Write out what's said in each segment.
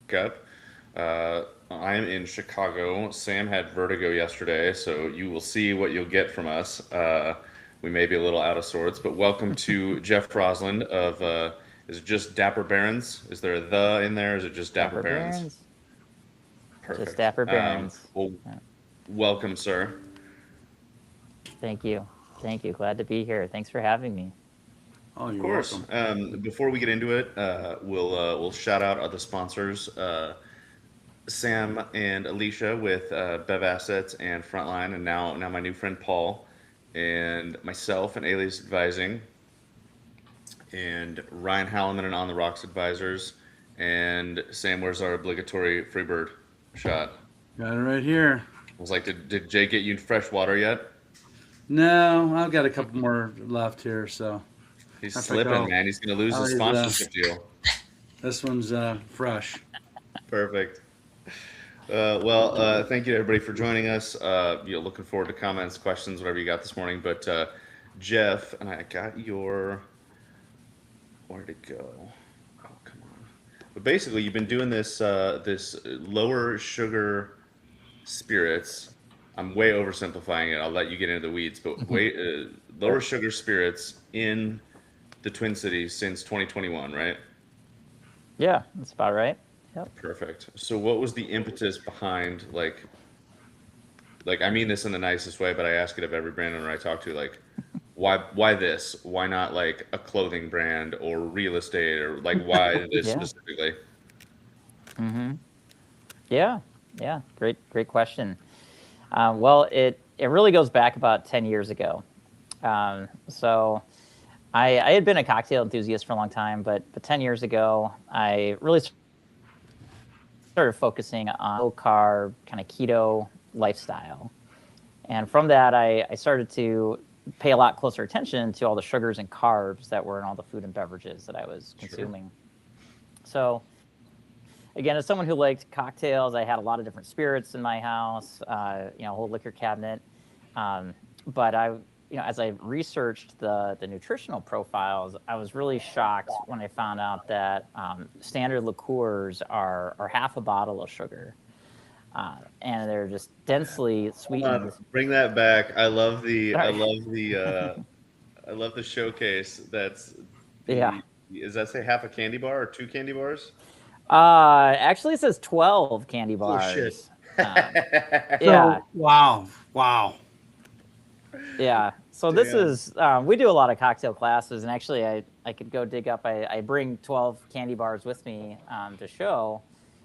Cup. I'm in Chicago. Sam had vertigo yesterday, so you will see what you'll get from us. We may be a little out of sorts, but welcome to Jeff Rosland of, is it just Dapper Barons? Is there a the in there? Or is it just Dapper Dapper Barons? Barons. Just Perfect. Dapper Barons. Well, Yeah. welcome, sir. Thank you. Thank you. Glad to be here. Thanks for having me. Oh, Of you're course. welcome. Before we get into it, we'll shout out other sponsors. Sam and Alicia with Bev Assets and Frontline, and now my new friend Paul, and myself and Alias Advising, and Ryan Hallinan and On the Rocks Advisors, and Sam, where's our obligatory Freebird shot? Got it right here. I was like, did Jay get you fresh water yet? No, I've got a couple more left here, so He's I think slipping, man. He's gonna lose his sponsorship deal. this one's fresh. Perfect. Thank you to everybody for joining us. Looking forward to comments, questions, whatever you got this morning. But Jeff, and I got your, where'd it go? Oh, come on. But basically, you've been doing this lower sugar spirits. I'm way oversimplifying it. I'll let you get into the weeds, but lower sugar spirits in the Twin Cities since 2021, right? Yeah, that's about right. Yep. Perfect. So, what was the impetus behind like I mean this in the nicest way, but I ask it of every brand owner I talk to, like, why this? Why not like a clothing brand or real estate, or like why this Yeah. specifically? Mm-hmm. Yeah. Yeah. Great question. Well, it really goes back about 10 years ago. So I had been a cocktail enthusiast for a long time, but 10 years ago, I really started focusing on low carb, kind of keto lifestyle. And from that, I started to pay a lot closer attention to all the sugars and carbs that were in all the food and beverages that I was Sure. consuming. So, again, as someone who liked cocktails, I had a lot of different spirits in my house, a whole liquor cabinet. But as I researched the nutritional profiles, I was really shocked when I found out that standard liqueurs are half a bottle of sugar, and they're just densely sweetened. Bring that back. I love the showcase. That's Yeah. the Does that say half a candy bar or two candy bars? Actually, it says 12 candy Oh shit. bars. Um, yeah, So wow. yeah. So this Damn. is we do a lot of cocktail classes, and actually, I could go dig up. I bring 12 candy bars with me to show,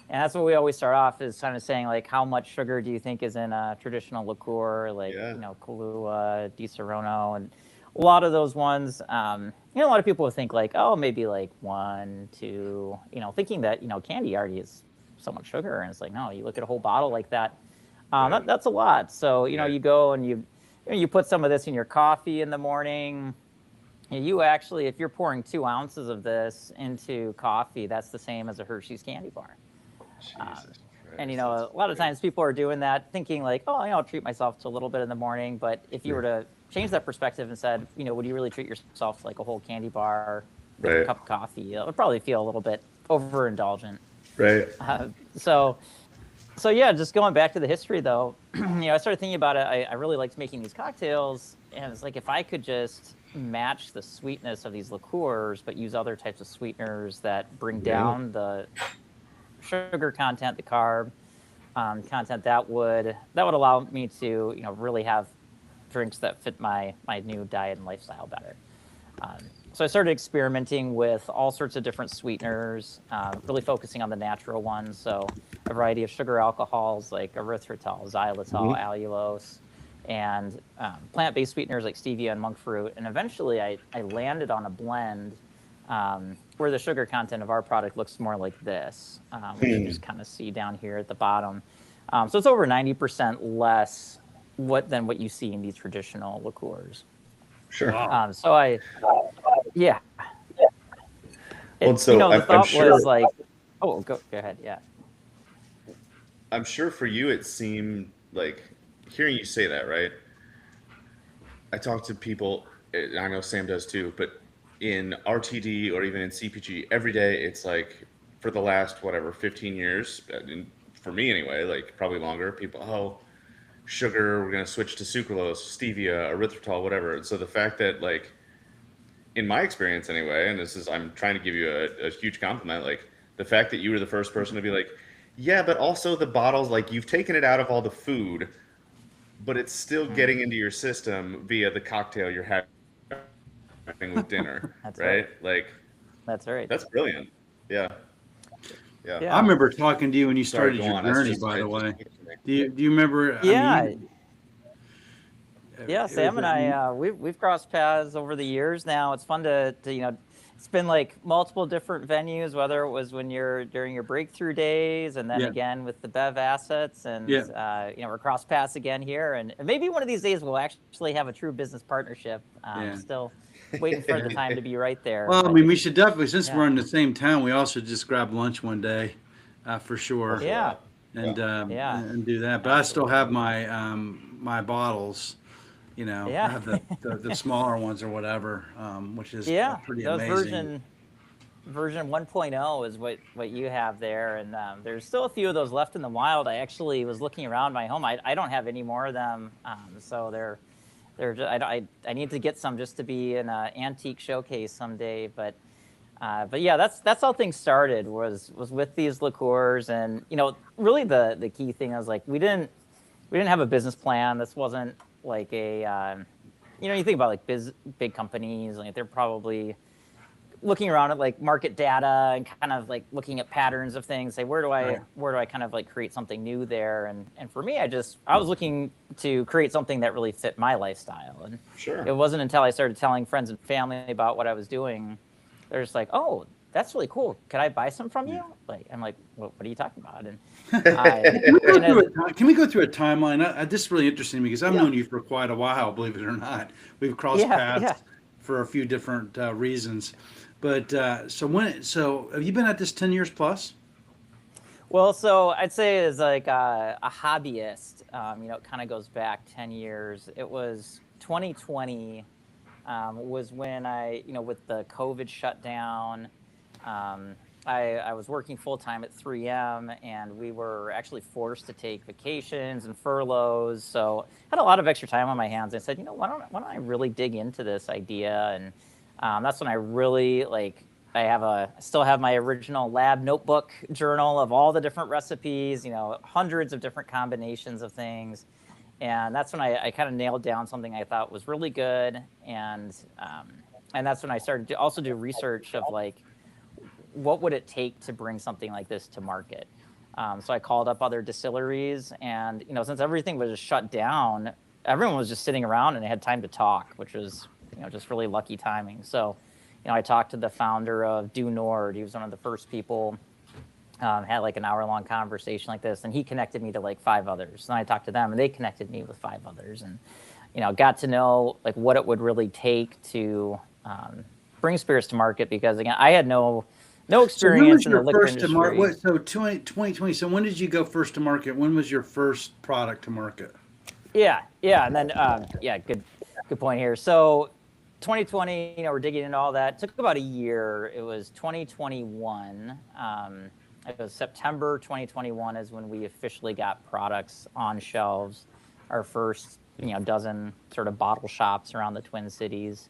and that's what we always start off is kind of saying like, how much sugar do you think is in a traditional liqueur, like Yeah. Kahlua, Di Serono, and a lot of those ones. A lot of people would think like, oh, maybe like one, two, thinking that candy already is so much sugar, and it's like, no, you look at a whole bottle like that. Right. That's a lot. So Right. you go and you put some of this in your coffee in the morning. You actually, if you're pouring 2 ounces of this into coffee, that's the same as a Hershey's candy bar. Um, Jesus and Christ, that's a lot of crazy. times people are doing that, thinking like, oh, I'll treat myself to a little bit in the morning. But if you Yeah. were to change that perspective and said, would you really treat yourself to like a whole candy bar with a Right. cup of coffee? It would probably feel a little bit overindulgent. Right. So yeah, just going back to the history though, I started thinking about it. I really liked making these cocktails, and it's like if I could just match the sweetness of these liqueurs, but use other types of sweeteners that bring Yeah. down the sugar content, the carb content, that would allow me to really have drinks that fit my new diet and lifestyle better. So I started experimenting with all sorts of different sweeteners, really focusing on the natural ones. So a variety of sugar alcohols like erythritol, xylitol, Mhm. allulose, and plant-based sweeteners like stevia and monk fruit. And eventually I landed on a blend where the sugar content of our product looks more like this, which you just kind of see down here at the bottom. So it's over 90% less than what you see in these traditional liqueurs. Sure. Wow. So yeah, Well, the thought was like, oh, go ahead, yeah. I'm sure for you it seemed like, hearing you say that, right? I talk to people, and I know Sam does too, but in RTD or even in CPG, every day it's like for the last, whatever, 15 years, for me anyway, like probably longer, people, oh, sugar, we're going to switch to sucralose, stevia, erythritol, whatever. And so the fact that, like, in my experience anyway, and this is, I'm trying to give you a huge compliment, like the fact that you were the first person to be like, yeah, but also the bottles, like you've taken it out of all the food, but it's still getting into your system via the cocktail you're having with dinner, That's right? Like, That's right. that's brilliant. Yeah. Yeah. Yeah. I remember talking to you when you Sorry, started go your on. That's journey, just- by the it just- way. Do you remember? Yeah. It Yeah, was Sam and I, we've crossed paths over the years now. It's fun to it's been like multiple different venues, whether it was when you're during your breakthrough days, and then Yeah. again with the Bev assets, and Yeah. we're cross paths again here, and maybe one of these days we'll actually have a true business partnership. Yeah. Still waiting for the time to be right there. Well, I but- mean, we should definitely, since Yeah. we're in the same town, we also just grab lunch one day, for sure. Yeah. And Yeah. and do that. But I still have my my bottles. I Yeah. have the smaller ones or whatever, which is Yeah, pretty those amazing. version 1.0 is what you have there, and there's still a few of those left in the wild. I actually was looking around my home. I don't have any more of them, so they're just, I need to get some just to be in an antique showcase someday. But yeah, that's how things started, was with these liqueurs. And really the key thing was, like, we didn't have a business plan. This wasn't like a you think about like big companies, like they're probably looking around at like market data and kind of like looking at patterns of things, say where do I kind of like create something new there. And for me, I was looking to create something that really fit my lifestyle. And Sure. it wasn't until I started telling friends and family about what I was doing, they're just like, oh, that's really cool. Could I buy some from you? Like, I'm like, what are you talking about? And Can we go through a timeline? This is really interesting because I've Yeah. known you for quite a while, believe it or not. We've crossed Yeah, paths yeah. for a few different reasons. But so have you been at this 10 years plus? Well, so I'd say as like a hobbyist, it kind of goes back 10 years. It was 2020 was when with the COVID shutdown, I was working full time at 3M, and we were actually forced to take vacations and furloughs. So I had a lot of extra time on my hands. I said, why don't I really dig into this idea? And that's when I really I still have my original lab notebook journal of all the different recipes, hundreds of different combinations of things. And that's when I kind of nailed down something I thought was really good. And that's when I started to also do research of like, what would it take to bring something like this to market? So I called up other distilleries, and since everything was just shut down, everyone was just sitting around and they had time to talk, which was just really lucky timing. So I talked to the founder of Du Nord. He was one of the first people. Had like an hour-long conversation like this, and he connected me to like 5 others. And I talked to them, and they connected me with 5 others, and got to know like what it would really take to bring spirits to market. Because again, I had no experience in the liquor industry. So 2020. So when did you go first to market? When was your first product to market? Yeah, and then good point here. So 2020, we're digging into all that. It took about a year. It was 2021. It was September 2021 is when we officially got products on shelves. Our first, dozen sort of bottle shops around the Twin Cities.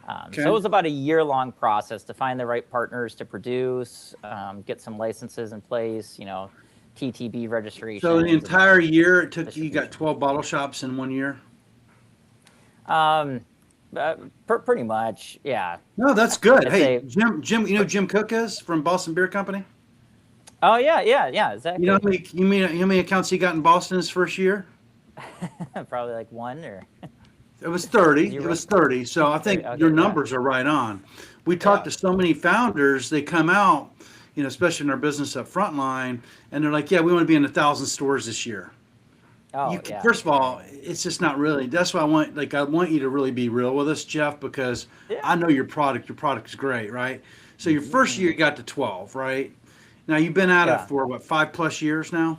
Okay. So it was about a year-long process to find the right partners to produce, get some licenses in place, TTB registration. So the entire year it took you got 12 bottle shops in 1 year? Pretty much, yeah. No, that's good. I'd Hey, say- Jim, Jim Cook is from Boston Beer Company? Oh yeah, exactly. You know how many accounts he got in Boston his first year? Probably like 1 or. It was 30. You It was 30. So I think Okay, your yeah. numbers are right on. We talked to so many founders, they come out, especially in our business up Frontline, and they're like, yeah, we want to be in 1,000 stores this year. Oh yeah. First of all, it's just not really. That's why I want you to really be real with us, Jeff, because Yeah. I know your product is great, right? So your first year you got to 12, right? Now you've been at Yeah. it for what, 5+ years now?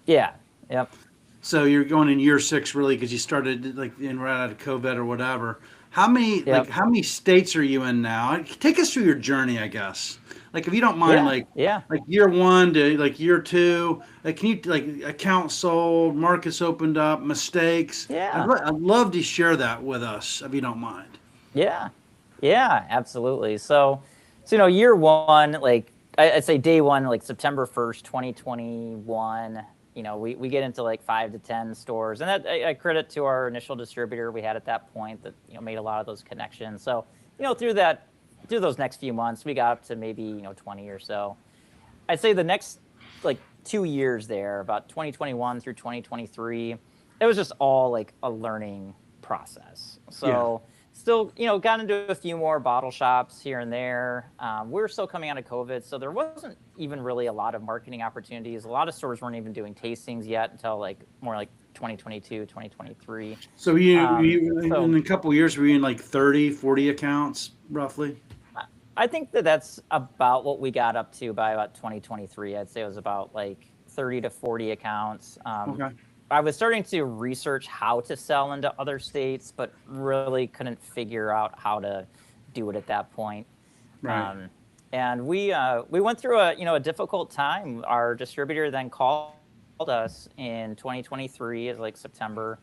Yeah. Yep. So you're going in year 6 really because you started like in right out of COVID or whatever. how many states are you in now? Take us through your journey, I guess. Like if you don't mind, Yeah. like year one to like year two, like can you like accounts sold, markets opened up, mistakes? Yeah. I'd love to share that with us if you don't mind. Yeah. Yeah, absolutely. So year one, like I'd say day one, like September 1st, 2021, we get into like 5 to 10 stores. And that I credit to our initial distributor we had at that point that, made a lot of those connections. So, through those next few months, we got up to maybe, 20 or so. I'd say the next like 2 years there, about 2021 through 2023, it was just all like a learning process. So still, got into a few more bottle shops here and there. We were still coming out of COVID, so there wasn't even really a lot of marketing opportunities. A lot of stores weren't even doing tastings yet until like more like 2022, 2023. So So in a couple of years, were you in like 30, 40 accounts roughly? I think that's about what we got up to by about 2023. I'd say it was about like 30 to 40 accounts. Okay. I was starting to research how to sell into other states, but really couldn't figure out how to do it at that point. Right. And we went through a difficult time. Our distributor then called us in 2023, as like September,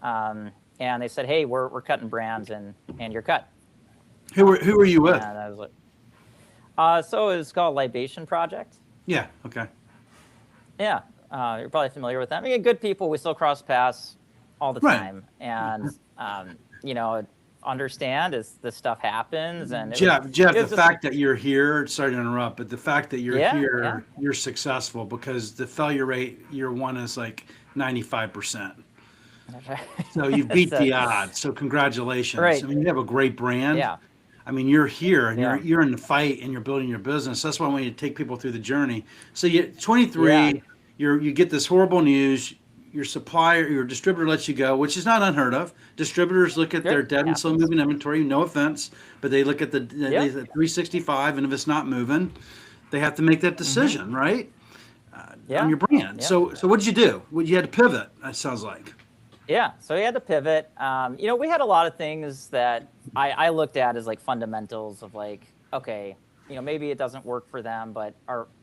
and they said, "Hey, we're cutting brands, and you're cut." Who were you with? And I was so it's called Libation Project. Yeah. Okay. Yeah, you're probably familiar with them. I mean, good people. We still cross paths all the Right. time, and understand as this stuff happens. And Jeff, it was the just, fact that you're here, sorry to interrupt, but the fact that you're Yeah, here, yeah. you're successful because the failure rate year one is like 95%. So you beat So- the odds. So congratulations. Right. I mean, you have a great brand. Yeah, I mean, you're here and Yeah. you're in the fight and you're building your business. That's why I want you to take people through the journey. So you 23, Yeah. you get this horrible news. Your supplier, your distributor lets you go, which is not unheard of. Distributors look at their Yep, dead and slow happens. moving inventory. No offense, but they look at the Yep. 365, and if it's not moving, they have to make that decision, right? Yeah. On your brand. Yeah. So what did you do? Well, you had to pivot. That sounds like. Yeah, so we had to pivot. We had a lot of things that I looked at as like fundamentals of like, okay, maybe it doesn't work for them, but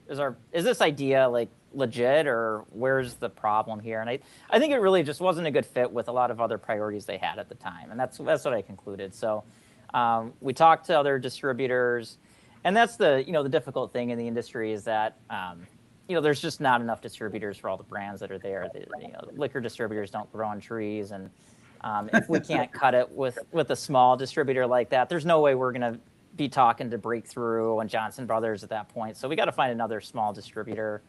is this idea like legit, or where's the problem here? And I think it really just wasn't a good fit with a lot of other priorities they had at the time, and that's what I concluded. So we talked to other distributors, and that's the difficult thing in the industry is that there's just not enough distributors for all the brands that are there. The liquor distributors don't grow on trees, and if we can't cut it with a small distributor like that, there's no way we're going to be talking to Breakthrough and Johnson Brothers at that point. So we got to find another small distributor.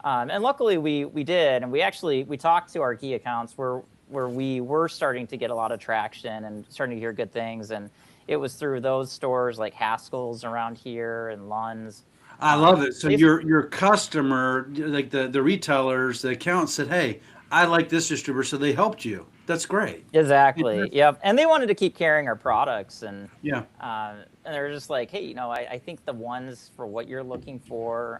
And luckily we did, and we talked to our key accounts where we were starting to get a lot of traction and starting to hear good things. And it was through those stores like Haskell's around here and Lund's. I love it. So your customer, like the retailers, the accounts said, "Hey, I like this distributor," so they helped you. That's great. Exactly. Yep. And they wanted to keep carrying our products, and Yeah. and they're just like, hey, I think the ones for what you're looking for,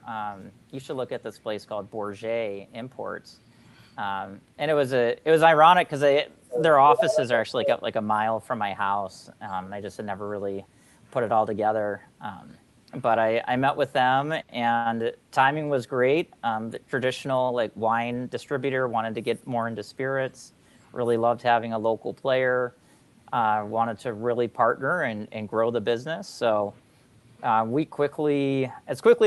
you should look at this place called Bourget Imports. And it was ironic because their offices are actually like a mile from my house. I just had never really put it all together. But I met with them, and timing was great. The traditional like wine distributor wanted to get more into spirits, really loved having a local player, wanted to really partner and grow the business. So we as quickly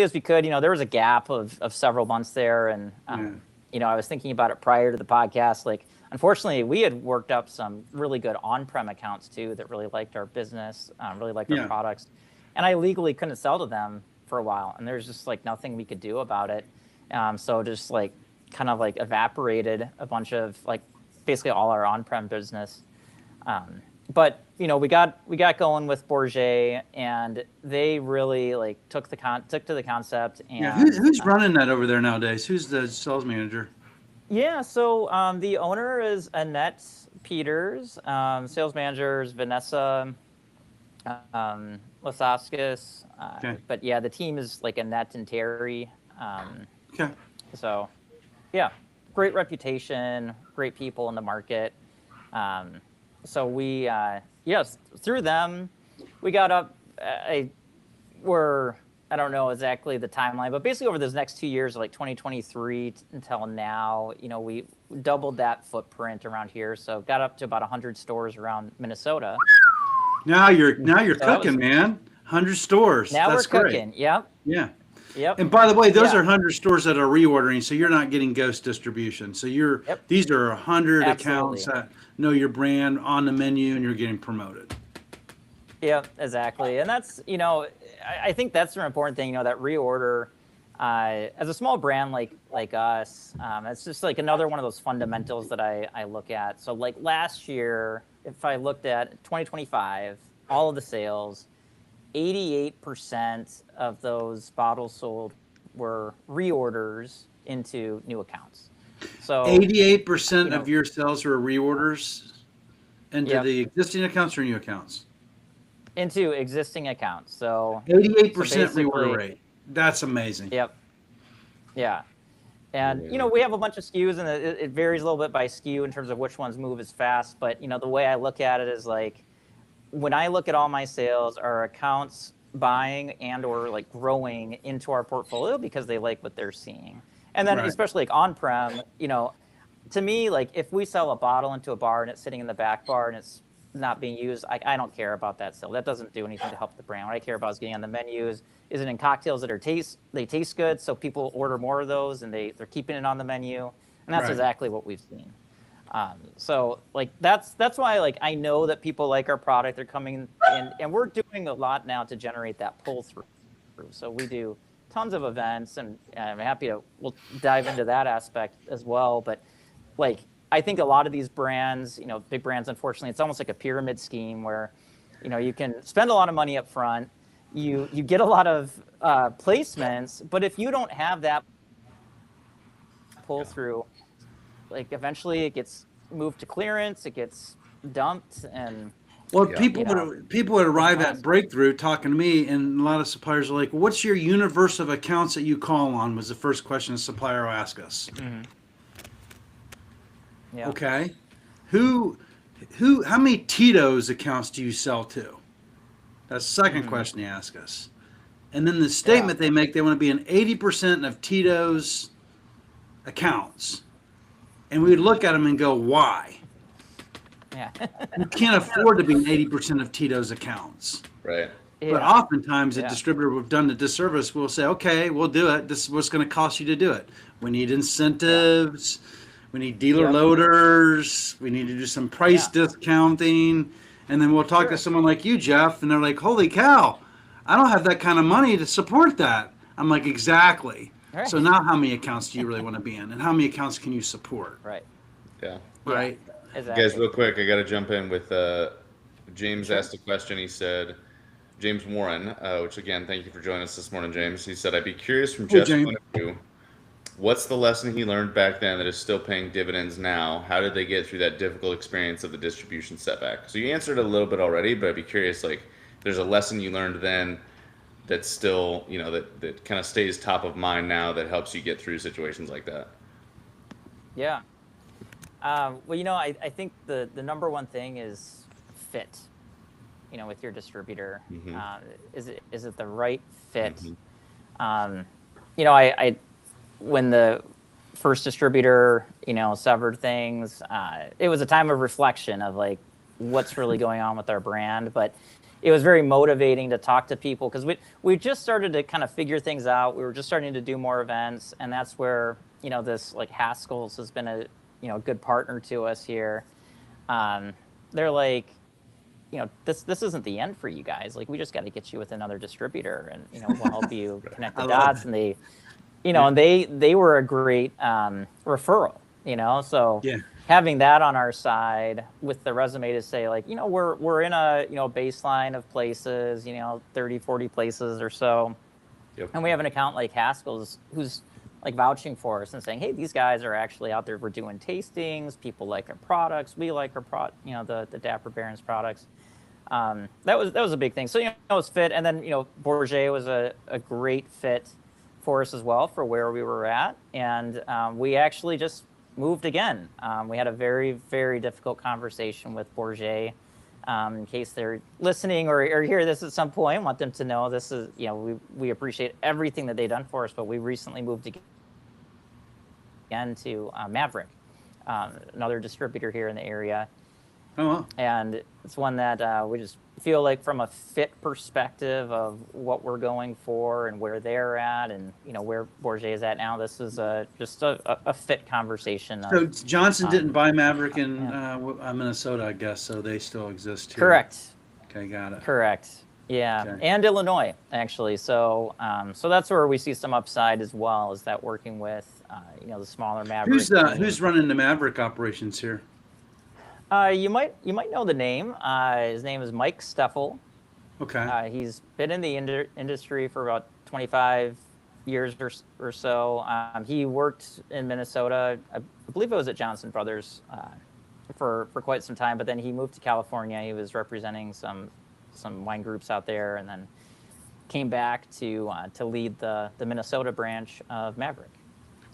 as we could, there was a gap of several months there. And, I was thinking about it prior to the podcast. Like, unfortunately, we had worked up some really good on-prem accounts too that really liked our business, really liked our products. And I legally couldn't sell to them for a while, and there's just like nothing we could do about it. So just like kind of like evaporated a bunch of like basically all our on-prem business. But we got going with Bourget, and they really like took to the concept. And Who's running that over there nowadays? Who's the sales manager? Yeah, so the owner is Annette Peters. Sales manager is Vanessa Lasaskis. Okay. But yeah, the team is like Annette and Terry. Okay. So yeah, great reputation, great people in the market. So we yes, through them, we got up. I don't know exactly the timeline, but basically over those next 2 years, like 2023 until now, we doubled that footprint around here. So got up to about 100 stores around Minnesota. Now you're So that cooking, was, man. 100 stores. now we're That's great. cooking. Yep. Yeah. Yep. And by the way, those Yeah. are 100 stores that are reordering, so you're not getting ghost distribution. So Yep. these are 100 Absolutely. accounts that know your brand on the menu, and you're getting promoted. Yeah, exactly. And that's, I think that's an important thing, that reorder, as a small brand like us, it's just like another one of those fundamentals that I look at. So like last year, if I looked at 2025, all of the sales, 88% of those bottles sold were reorders into new accounts. So 88% you of know, your sales are reorders into yep, the existing accounts or new accounts. into existing accounts. So 88% reorder basically, rate. That's amazing. yep, yeah. And we have a bunch of SKUs, and it varies a little bit by SKU in terms of which ones move as fast. But the way I look at it is like when I look at all my sales, are accounts buying and or like growing into our portfolio because they like what they're seeing. And then Right. especially like on-prem, to me, like if we sell a bottle into a bar and it's sitting in the back bar and it's not being used, I don't care about that still. That doesn't do anything to help the brand. What I care about is getting on the menus. Is it in cocktails that they taste good, so people order more of those and they're keeping it on the menu, and that's Right. exactly what we've seen. So like that's why like I know that people like our product. They're coming in, and we're doing a lot now to generate that pull through. So we do tons of events, and I'm happy we'll dive into that aspect as well. But like I think a lot of these brands, big brands, unfortunately, it's almost like a pyramid scheme where you can spend a lot of money up front. You get a lot of placements, but if you don't have that pull through, like eventually it gets moved to clearance, it gets dumped, and Well, Yeah. people would arrive it's at Breakthrough talking to me, and a lot of suppliers are like, "What's your universe of accounts that you call on?" Was the first question a supplier will ask us. yeah, Okay, who, how many Tito's accounts do you sell to? That's the second question they ask us. And then the statement they make, they want to be in 80% of Tito's accounts. And we would look at them and go, why? yeah, You can't afford to be in 80% of Tito's accounts. Right. But yeah, oftentimes, a yeah, distributor we've done the disservice will say, okay, we'll do it. This is what's going to cost you to do it. We need incentives. We need dealer Yep. loaders. We need to do some price Yeah. discounting. And then we'll talk Sure. to someone like you, Jeff, and they're like, holy cow, I don't have that kind of money to support that. I'm like, exactly. Right. So now how many accounts do you really want to be in? And how many accounts can you support? right, Yeah. Right? exactly. Guys, real quick, I got to jump in with James asked a question. He said, James Warren, which again, thank you for joining us this morning, James. He said, I'd be curious from Hey, Jeff's James. point of view, what's the lesson he learned back then that is still paying dividends now? How did they get through that difficult experience of the distribution setback? So you answered a little bit already, but I'd be curious, like, there's a lesson you learned then that's still, that kind of stays top of mind now that helps you get through situations like that. Yeah. Well, I think the number one thing is fit. With your distributor, is it the right fit? I when the first distributor, severed things, it was a time of reflection of like what's really going on with our brand. But it was very motivating to talk to people because we just started to kind of figure things out. We were just starting to do more events, and that's where this like Haskell's has been a good partner to us here. They're like, this isn't the end for you guys. Like, we just got to get you with another distributor, and we'll help you connect the dots. And they, and they were a great referral. So Yeah. having that on our side with the resume to say like, we're in a baseline of places, 30, 40 places or so, Yep. and we have an account like Haskell's who's like vouching for us and saying, hey, these guys are actually out there. We're doing tastings. People like our products. We like our the Dapper Barons products. That was a big thing. So, it was fit. And then, Bourget was a great fit for us as well for where we were at. And we actually just moved again. We had a very, very difficult conversation with Bourget In case they're listening or hear this at some point, want them to know this is, we appreciate everything that they've done for us, but we recently moved again to Maverick, another distributor here in the area. Oh, wow. And it's one that we just feel like from a fit perspective of what we're going for and where they're at and, where Bourget is at now, this is just a fit conversation. So Johnson didn't buy Maverick in yeah. Minnesota, I guess, so they still exist here. Correct. Okay, got it. Correct. Yeah, Okay. and Illinois, actually. So so that's where we see some upside as well, is that working with, the smaller Maverick. Who's running the Maverick operations here? You might know the name. His name is Mike Steffel. Okay. He's been in the industry for about 25 years or so. He worked in Minnesota. I believe it was at Johnson Brothers for quite some time, but then he moved to California. He was representing some wine groups out there, and then came back to lead the Minnesota branch of Maverick.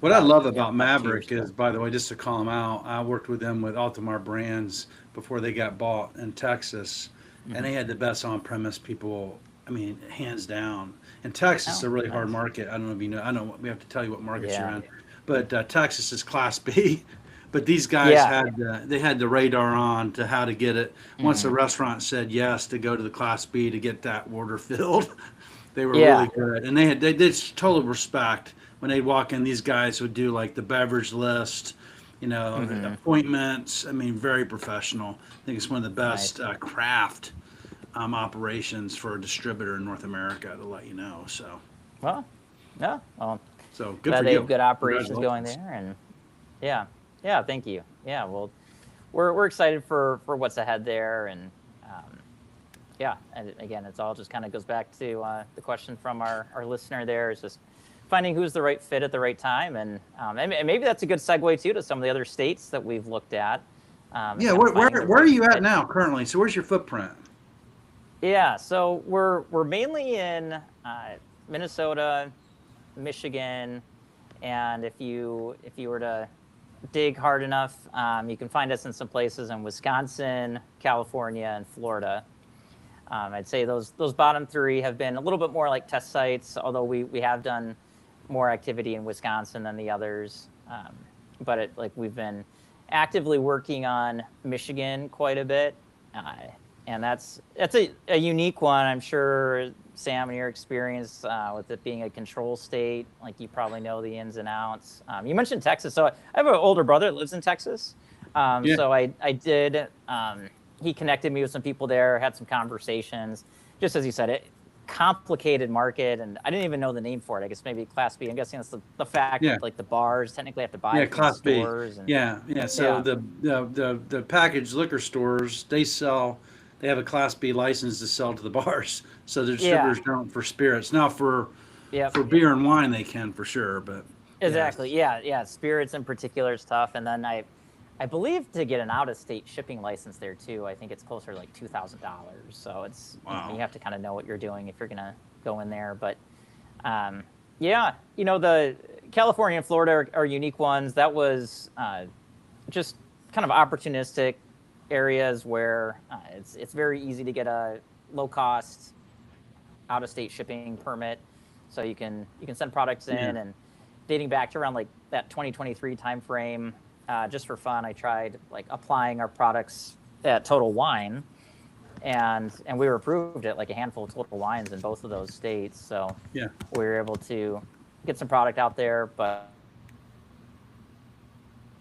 What I love about about Maverick 2 years is, ago. by the way, just to call them out, I worked with them with Altamar Brands before they got bought in Texas, and they had the best on-premise people. I mean, hands down. And Texas is a really hard market. I don't know if you know. I know we have to tell you what markets you're in, but Texas is Class B. But these guys had the radar on to how to get it. Once the restaurant said yes to go to the Class B to get that order filled, they were really good. And they did total respect. When they'd walk in, these guys would do like the beverage list, appointments. I mean, very professional. I think it's one of the best craft operations for a distributor in North America, to let you know. So, Well, yeah. Well, so good glad for they you. have good operations going Congratulations. there, and yeah, thank you. Yeah, well, we're excited for what's ahead there, and and again, it's all just kind of goes back to the question from our listener there, is just finding who's the right fit at the right time, and maybe that's a good segue too to some of the other states that we've looked at. Yeah, where are you at now currently? So where's your footprint? Yeah, so we're mainly in Minnesota, Michigan, and if you were to dig hard enough, you can find us in some places in Wisconsin, California, and Florida. I'd say those bottom three have been a little bit more like test sites, although we have done more activity in Wisconsin than the others. But we've been actively working on Michigan quite a bit. And that's a unique one. I'm sure, Sam, in your experience with it being a control state, like you probably know the ins and outs. You mentioned Texas. So I have an older brother that lives in Texas. So I did, he connected me with some people there, had some conversations. Just as you said, complicated market, and I didn't even know the name for it. I guess maybe Class B. I'm guessing it's the fact that like the bars technically have to buy it from Class B. stores. And, So the packaged liquor stores, they have a Class B license to sell to the bars. So the distributors don't for spirits. Now for beer and wine they can for sure, but exactly. Yeah. Spirits in particular is tough. And then I believe to get an out-of-state shipping license there too, I think it's closer to like $2,000. So it's you have to kind of know what you're doing if you're gonna go in there. But the California and Florida are unique ones. That was just kind of opportunistic areas where it's very easy to get a low-cost out-of-state shipping permit, so you can send products in. And dating back to around like that 2023 timeframe. Just for fun, I tried like applying our products at Total Wine, and we were approved at like a handful of Total Wines in both of those states. So we were able to get some product out there, but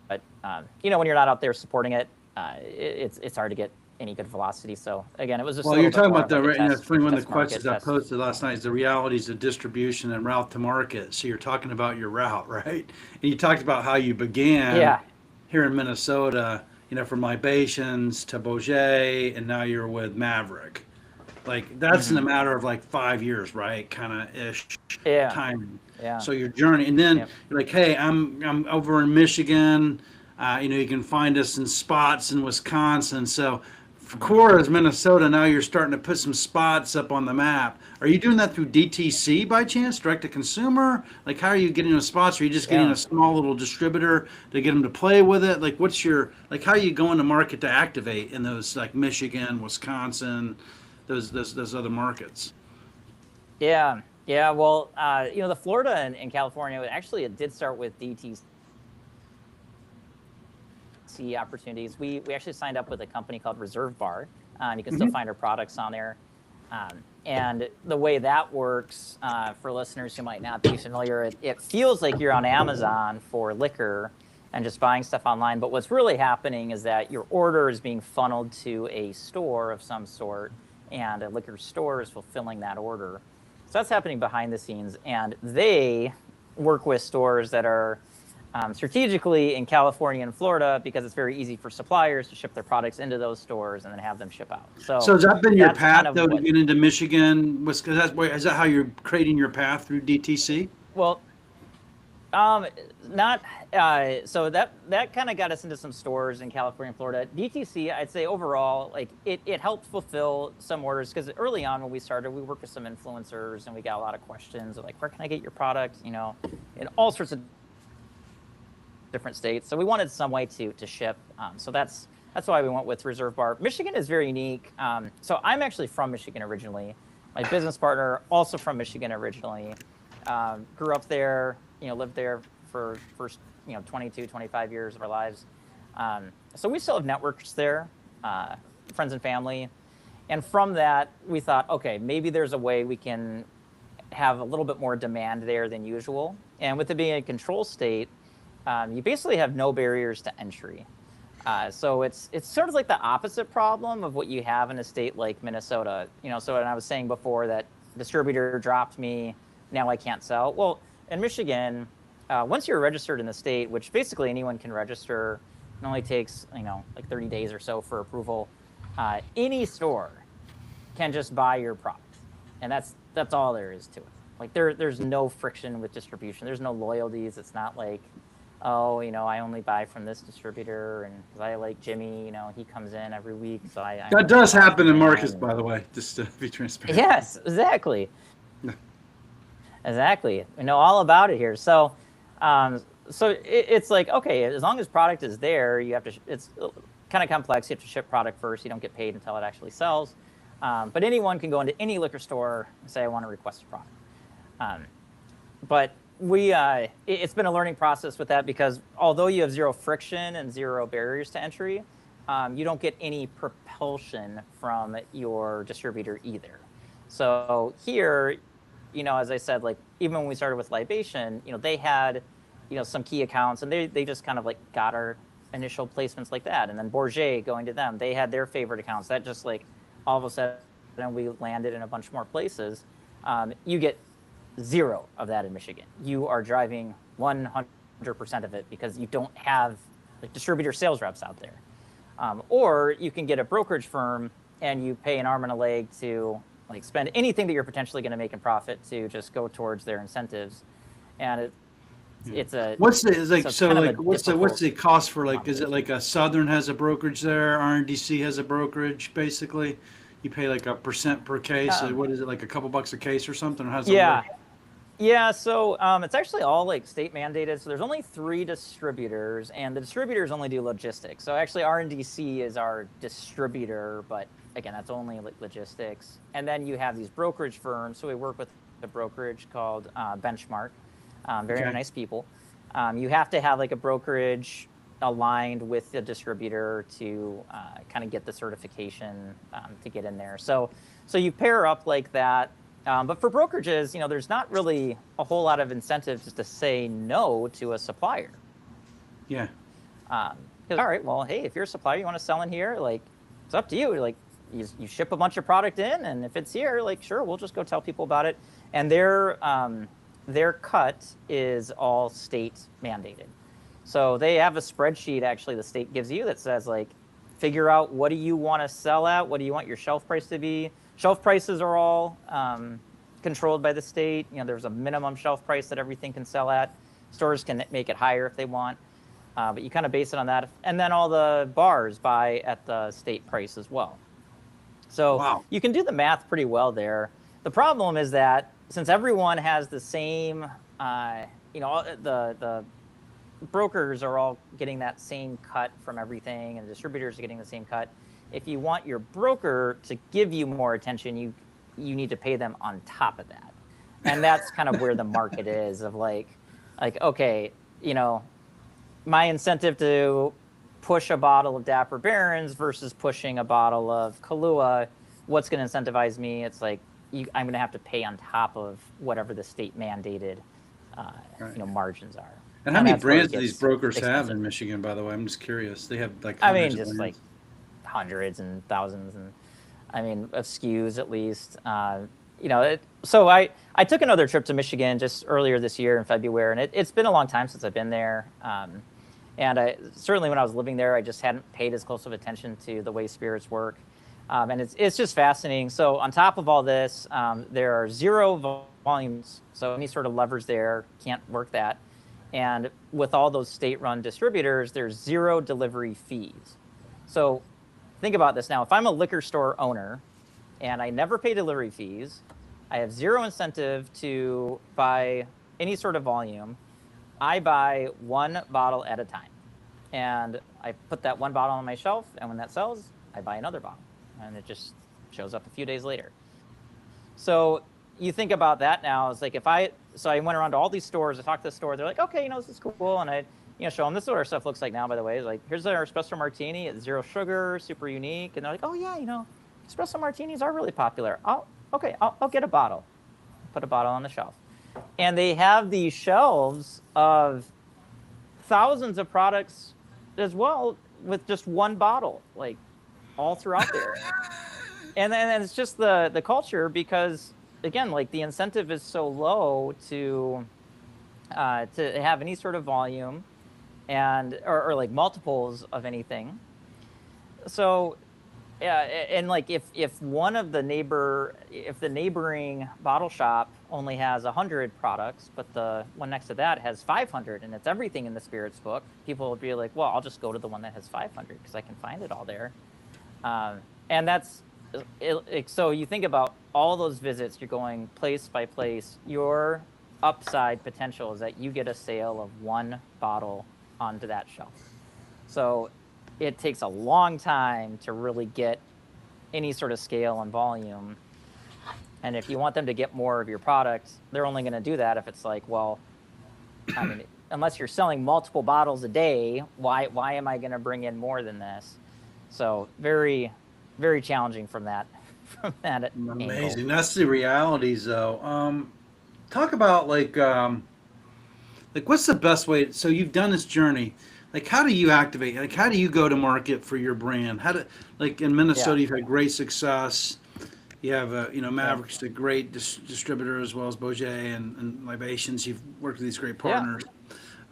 when you're not out there supporting it, it's hard to get any good velocity. So again, it was just you're talking about one of the questions I posted last night is the realities of distribution and route to market. So you're talking about your route, right? And you talked about how you began here in Minnesota, from Libations to Bourget, and now you're with Maverick. Like that's in a matter of like 5 years, right? Kind of ish timing. Yeah. So your journey, and then you're like, hey, I'm over in Michigan. You can find us in spots in Wisconsin. So Cora's Minnesota, now you're starting to put some spots up on the map. Are you doing that through DTC by chance, direct to consumer? Like, how are you getting those spots? Are you just getting Yeah. a small little distributor to get them to play with it? Like, how are you going to market to activate in those like Michigan, Wisconsin, those other markets? Yeah, yeah. Well, the Florida and California, actually, it did start with DTC opportunities. We actually signed up with a company called Reserve Bar. You can still find our products on there. And the way that works, for listeners who might not be familiar, it feels like you're on Amazon for liquor and just buying stuff online. But what's really happening is that your order is being funneled to a store of some sort, and a liquor store is fulfilling that order. So that's happening behind the scenes, and they work with stores that are strategically in California and Florida, because it's very easy for suppliers to ship their products into those stores and then have them ship out. So has that been your that's path kind of though to what- get into Michigan? Is that how you're creating your path through DTC? Well, not so that kind of got us into some stores in California and Florida. DTC, I'd say overall, like it helped fulfill some orders, because early on when we started, we worked with some influencers and we got a lot of questions of like, where can I get your product? In all sorts of different states. So we wanted some way to ship. So that's why we went with Reserve Bar. Michigan is very unique. So I'm actually from Michigan originally. My business partner also from Michigan originally. Grew up there, lived there for first, 22, 25 years of our lives. So we still have networks there, friends and family. And from that, we thought, okay, maybe there's a way we can have a little bit more demand there than usual. And with it being a control state, you basically have no barriers to entry. So it's sort of like the opposite problem of what you have in a state like Minnesota. So when I was saying before that distributor dropped me, now I can't sell. Well, in Michigan, once you're registered in the state, which basically anyone can register, it only takes like 30 days or so for approval. Any store can just buy your product, and that's all there is to it. Like there's no friction with distribution. There's no loyalties. It's not like, oh, I only buy from this distributor, and because I like Jimmy, he comes in every week, so I That does happen in Marcus, by the way, just to be transparent. Yes, exactly. Exactly. We know all about it here. So, it's like, okay, as long as product is there, you have to. It's kind of complex. You have to ship product first. You don't get paid until it actually sells. But anyone can go into any liquor store and say, I want to request a product. But it's been a learning process with that, because although you have zero friction and zero barriers to entry, you don't get any propulsion from your distributor either. So here, as I said, like even when we started with Libation, they had, some key accounts, and they just kind of like got our initial placements like that. And then Bourget, going to them, they had their favorite accounts. That just like all of a sudden we landed in a bunch more places. You get zero of that in Michigan. You are driving 100% of it because you don't have like distributor sales reps out there. Or you can get a brokerage firm and you pay an arm and a leg to like spend anything that you're potentially going to make in profit to just go towards their incentives. And it's a what's the cost for, like, is it like a Southern has a brokerage there, RNDC has a brokerage, basically you pay like a percent per case? What is it, like a couple bucks a case or something, or how's it work? Yeah, so it's actually all like state mandated. So there's only 3 distributors, and the distributors only do logistics. So actually RNDC is our distributor, but again, that's only logistics. And then you have these brokerage firms. So we work with a brokerage called Benchmark. Very nice people. You have to have like a brokerage aligned with the distributor to kind of get the certification to get in there. So you pair up like that. But for brokerages, there's not really a whole lot of incentives just to say no to a supplier. Yeah. All right, well, hey, if you're a supplier, you want to sell in here, like, it's up to you. Like, you ship a bunch of product in, and if it's here, like, sure, we'll just go tell people about it. And their cut is all state mandated. So they have a spreadsheet, actually, the state gives you that says, like, figure out what do you want to sell at, what do you want your shelf price to be. Shelf prices are all controlled by the state. There's a minimum shelf price that everything can sell at. Stores can make it higher if they want. But you kind of base it on that. And then all the bars buy at the state price as well. So Wow. you can do the math pretty well there. The problem is that since everyone has the same, the brokers are all getting that same cut from everything, and distributors are getting the same cut. If you want your broker to give you more attention, you need to pay them on top of that. And that's kind of where the market is of like, okay, my incentive to push a bottle of Dapper Barons versus pushing a bottle of Kahlua, what's going to incentivize me? It's like I'm going to have to pay on top of whatever the state mandated, margins are. And how many that's where it brands do these gets brokers have expensive. in Michigan, by the way? I'm just curious. They have like I mean, hundreds of just like brands. hundreds and thousands, and of SKUs at least. So I took another trip to Michigan just earlier this year in February, and it's been a long time since I've been there. And certainly when I was living there, I just hadn't paid as close of attention to the way spirits work. And it's just fascinating. So on top of all this, there are zero volumes. So any sort of levers there can't work that. And with all those state-run distributors, there's zero delivery fees. So think about this now. If I'm a liquor store owner and I never pay delivery fees, I have zero incentive to buy any sort of volume. I buy one bottle at a time. And I put that one bottle on my shelf, and when that sells, I buy another bottle. And it just shows up a few days later. So you think about that now. It's like so I went around to all these stores, I talked to the store, they're like, okay, this is cool. And I show them, this is what our stuff looks like now, by the way. It's like, here's our espresso martini, it's zero sugar, super unique. And they're like, oh yeah, espresso martinis are really popular. I'll get a bottle. Put a bottle on the shelf. And they have these shelves of thousands of products as well with just one bottle, like all throughout there. And then it's just the culture, because again, like the incentive is so low to have any sort of volume or like multiples of anything. So yeah, and like if the neighboring bottle shop only has 100 products, but the one next to that has 500, and it's everything in the spirits book, people will be like, well, I'll just go to the one that has 500 because I can find it all there. And that's so you think about all those visits, you're going place by place. Your upside potential is that you get a sale of one bottle onto that shelf. So it takes a long time to really get any sort of scale and volume. And if you want them to get more of your product, they're only going to do that if it's like, well, I mean, unless you're selling multiple bottles a day, why am I going to bring in more than this? So very, very challenging from that Amazing. angle. That's the realities, though. Talk about like what's the best way? So you've done this journey. Like, how do you activate? Like, how do you go to market for your brand? Like in Minnesota, Yeah. you've had great success. You have, Mavericks, a great distributor, as well as Beaujolais and Libations. You've worked with these great partners.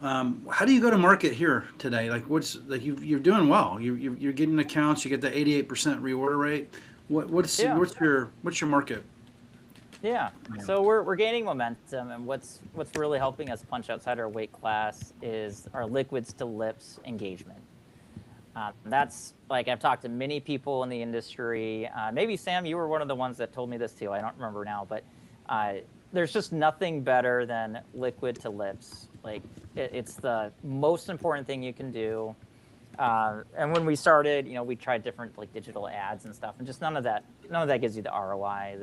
How do you go to market here today? Like, you're doing well. You're getting accounts. You get the 88% reorder rate. What's your market? Yeah. So we're gaining momentum, and what's really helping us punch outside our weight class is our liquids to lips engagement. That's like, I've talked to many people in the industry. Maybe Sam, you were one of the ones that told me this too. I don't remember now, but there's just nothing better than liquid to lips. Like it's the most important thing you can do. And when we started, we tried different like digital ads and stuff, and just none of that gives you the ROI.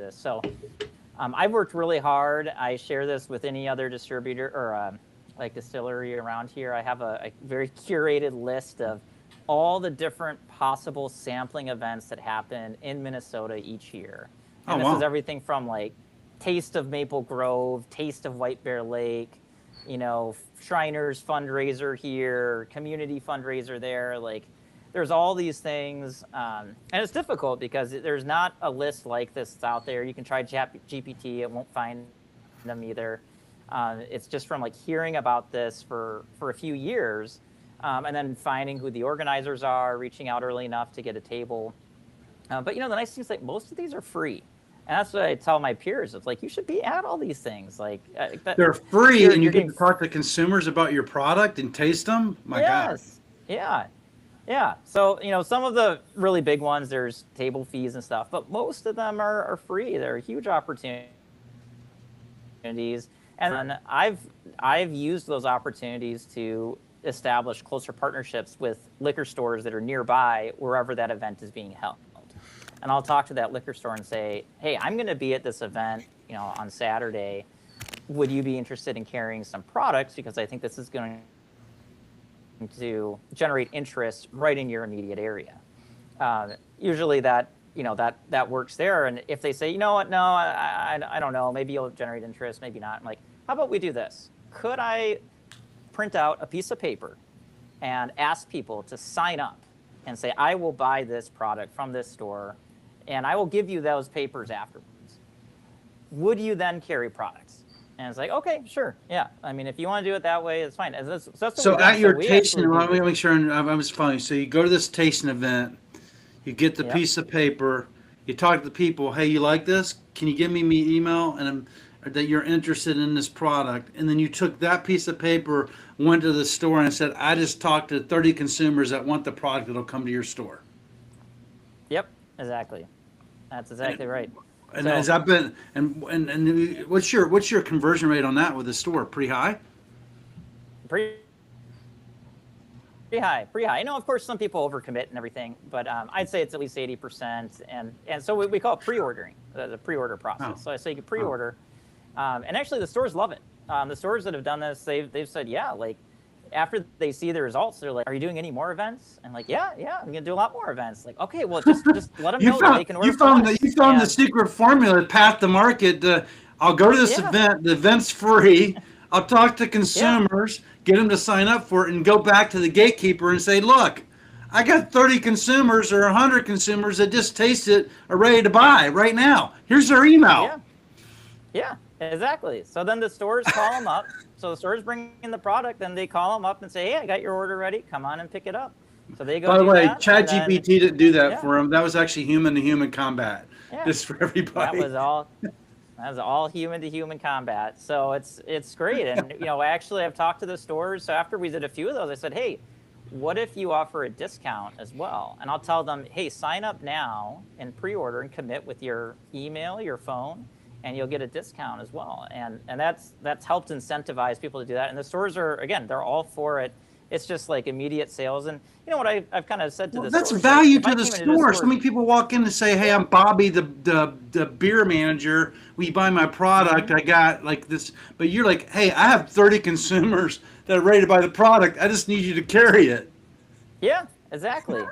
I've worked really hard. I share this with any other distributor or like distillery around here. I have a very curated list of all the different possible sampling events that happen in Minnesota each year. And this is everything from like Taste of Maple Grove, Taste of White Bear Lake, Shriners fundraiser here, community fundraiser there. Like there's all these things. And it's difficult because there's not a list like this out there. You can try GPT, it won't find them either. It's just from like hearing about this for a few years. And then finding who the organizers are, reaching out early enough to get a table. But the nice thing is like most of these are free. And that's what I tell my peers. It's like, you should be at all these things. Like They're free, and you you're get getting, to talk to consumers about your product and taste them. My God. yes, yeah, yeah. So, some of the really big ones, there's table fees and stuff, but most of them are free. They're huge opportunities. And I've used those opportunities to establish closer partnerships with liquor stores that are nearby wherever that event is being held. And I'll talk to that liquor store and say, hey, I'm going to be at this event, on Saturday. Would you be interested in carrying some products? Because I think this is going to generate interest right in your immediate area. Usually that works there. And if they say, you know what, no, I don't know, maybe you'll generate interest, maybe not. I'm like, how about we do this? Could I print out a piece of paper and ask people to sign up and say, I will buy this product from this store, and I will give you those papers afterwards. Would you then carry products? And it's like, okay, sure, yeah. I mean, if you want to do it that way, it's fine. And that's what So we've at done. your we tasting, actually let me make sure I was following. So you go to this tasting event, you get the Yep. piece of paper, you talk to the people. Hey, you like this? Can you give me email and that you're interested in this product? And then you took that piece of paper, went to the store, and said, I just talked to 30 consumers that want the product that'll come to your store. Yep, exactly. That's exactly right. And So- has that been and what's your conversion rate on that with the store? Pretty high? Pretty high. I know, of course, some people overcommit and everything, but I'd say it's at least 80%. And so we call it pre-ordering, the pre-order process. Oh. So I say you can pre-order. And actually, the stores love it. The stores that have done this, they've said, yeah, like after they see the results, they're like, are you doing any more events? And like, yeah, I'm going to do a lot more events. Like, okay, well, just let them know that they can order You found products. the secret formula, path to market. I'll go to this Yeah. event. The event's free. I'll talk to consumers, get them to sign up for it, and go back to the gatekeeper and say, look, I got 30 consumers or 100 consumers that just taste it, are ready to buy right now. Here's their email. Yeah, exactly. So then the stores call them up. So the stores bring in the product, and they call them up and say, hey, I got your order ready. Come on and pick it up. So they go. By the do way, that, and then- ChatGPT didn't do that Yeah. for them. That was actually human-to-human combat. Yeah. Just for everybody. That was all human to human combat. So it's great. And actually I've talked to the stores. So after we did a few of those, I said, hey, what if you offer a discount as well? And I'll tell them, hey, sign up now and pre-order and commit with your email, your phone, and you'll get a discount as well. And that's helped incentivize people to do that. And the stores are, again, they're all for it. It's just like immediate sales. And you know what I've kind of said to the That's stores, value like, if I to the came into this store. So many people walk in and say, hey, I'm Bobby, the beer manager. Will you buy my product? I got like this. But you're like, hey, I have 30 consumers that are ready to buy the product. I just need you to carry it. Yeah, exactly.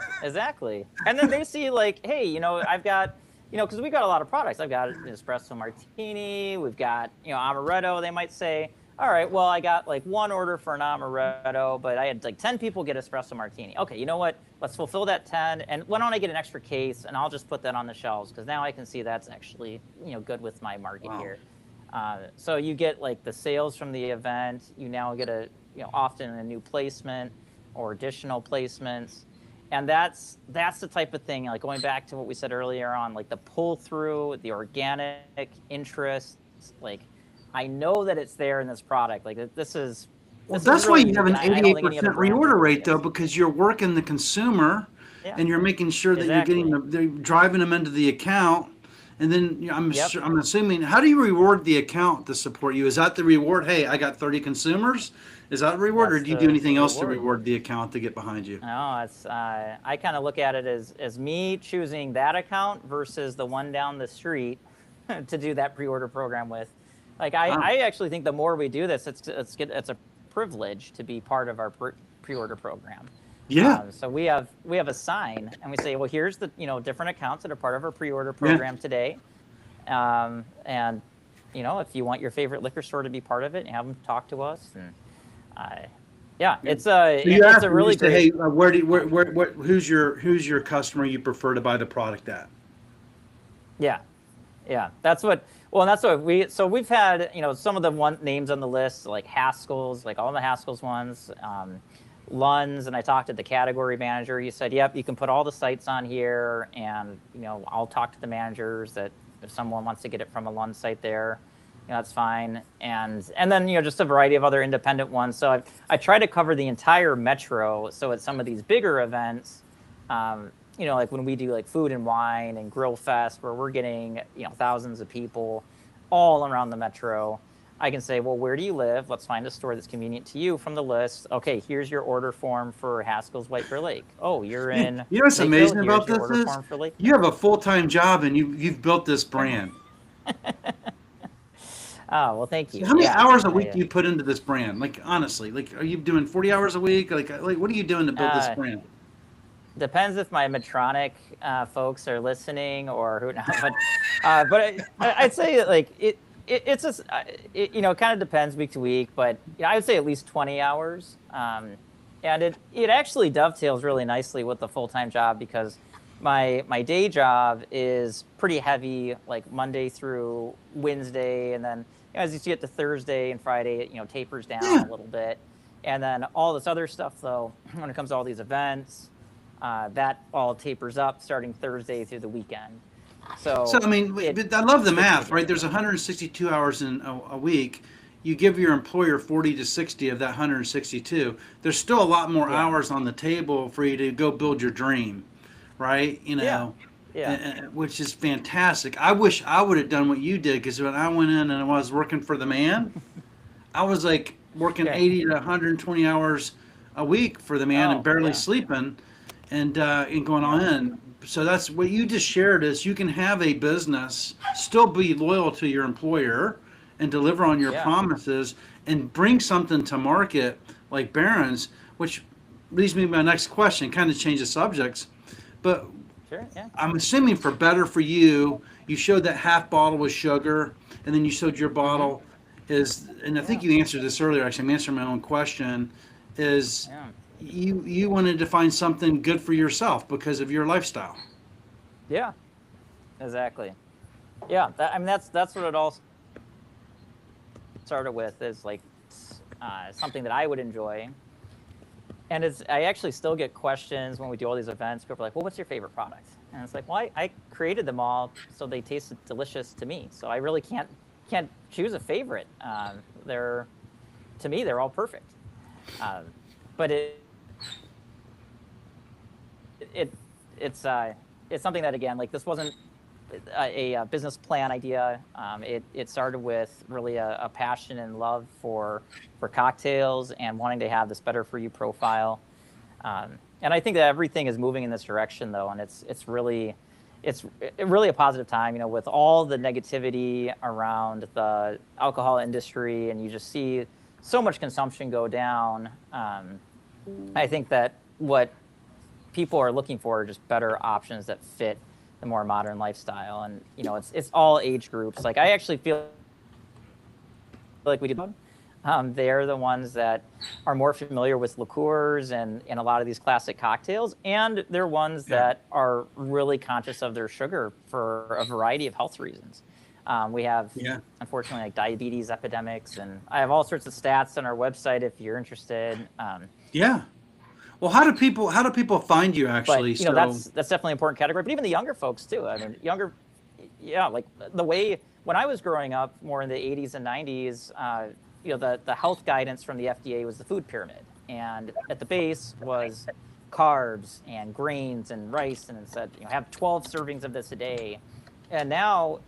And then they see like, hey, I've got, because we got a lot of products. I've got an espresso martini. We've got, amaretto. They might say, all right, well, I got like one order for an amaretto, but I had like 10 people get espresso martini. Okay, you know what? Let's fulfill that 10. And why don't I get an extra case and I'll just put that on the shelves, because now I can see that's actually, good with my market Wow. here. So you get like the sales from the event. You now get often a new placement or additional placements. And that's the type of thing, like going back to what we said earlier on, like the pull through, the organic interest, like I know that it's there in this product. Like this is. Well, this that's is why really you have an unique, and I don't think any other 88% brand reorder does rate, though, this. because you're working the consumer Yeah. and you're making sure that Exactly. you're they're driving them into the account. And then I'm Yep. I'm assuming, how do you reward the account to support you? Is that the reward? Hey, I got 30 consumers. Is that the reward, or That's do you the do anything else to reward. reward the account to get behind you? No, it's I kind of look at it as me choosing that account versus the one down the street to do that pre-order program with. Like I actually think the more we do this, it's a privilege to be part of our pre-order program. Yeah. So we have a sign, and we say, well, here's the different accounts that are part of our pre-order program today, and if you want your favorite liquor store to be part of it, have them talk to us. And it's So you it's ask a them, really you say, great. hey, who's your customer you prefer to buy the product at? Yeah, that's what. Well, and that's what we've had some of the names on the list, like Haskell's, like all the Haskell's ones. Lunds, and I talked to the category manager. He said, yep, you can put all the sites on here, and I'll talk to the managers that if someone wants to get it from a Lund site there, that's fine. And then just a variety of other independent ones. So I try to cover the entire metro. So at some of these bigger events, like when we do like Food and Wine and Grill Fest, where we're getting thousands of people all around the metro, I can say, well, where do you live? Let's find a store that's convenient to you from the list. Okay, here's your order form for Haskell's White Bear Lake. Oh, you're in. You know what's Lakeville? amazing Here's about your this order is form for Lake. you have a full-time job and you've built this brand. Oh, well, thank you. How many Yeah, hours a week do you put into this brand? Like, honestly, like, are you doing 40 hours a week? Like what are you doing to build this brand? Depends if my Medtronic folks are listening or who knows. But I'd say like it's just it kind of depends week to week. But I would say at least 20 hours. And it actually dovetails really nicely with the full-time job because my day job is pretty heavy, like Monday through Wednesday, and then as you get to Thursday and Friday, it tapers down a little bit. And then all this other stuff, though, when it comes to all these events, that all tapers up starting Thursday through the weekend. So I mean, I love the math, right? There's 162 hours in a week. You give your employer 40 to 60 of that 162. There's still a lot more hours on the table for you to go build your dream, right? Which is fantastic. I wish I would have done what you did because when I went in and I was working for the man, I was like working 80 to 120 hours a week for the man and barely sleeping and going on in. So that's what you just shared is you can have a business, still be loyal to your employer and deliver on your promises and bring something to market like Barron's, which leads me to my next question, kind of change the subjects. But sure, yeah. I'm assuming for Better For You, you showed that half bottle with sugar, and then you showed your bottle is, and I think you answered this earlier, actually, I'm answering my own question, is you wanted to find something good for yourself because of your lifestyle. Yeah, exactly. Yeah, that's what it all started with is like something that I would enjoy. And I actually still get questions when we do all these events. People are like, well, what's your favorite product? And it's like, well, I created them all so they tasted delicious to me. So I really can't choose a favorite. To me, they're all perfect. But it's something that, again, like this wasn't a business plan idea. It started with really a passion and love for cocktails and wanting to have this Better For You profile. And I think that everything is moving in this direction, though, and it's really a positive time. With all the negativity around the alcohol industry, and you just see so much consumption go down. I think that what people are looking for are just better options that fit the more modern lifestyle, and it's all age groups. Like I actually feel like we did. They're the ones that are more familiar with liqueurs and a lot of these classic cocktails, and they're ones that are really conscious of their sugar for a variety of health reasons. We have, unfortunately, like diabetes epidemics, and I have all sorts of stats on our website if you're interested. Well, how do people find you actually? But, that's definitely an important category. But even the younger folks too. I mean, like the way when I was growing up, more in the 80s and 90s, the health guidance from the FDA was the food pyramid, and at the base was carbs and grains and rice, and it said have 12 servings of this a day. And now,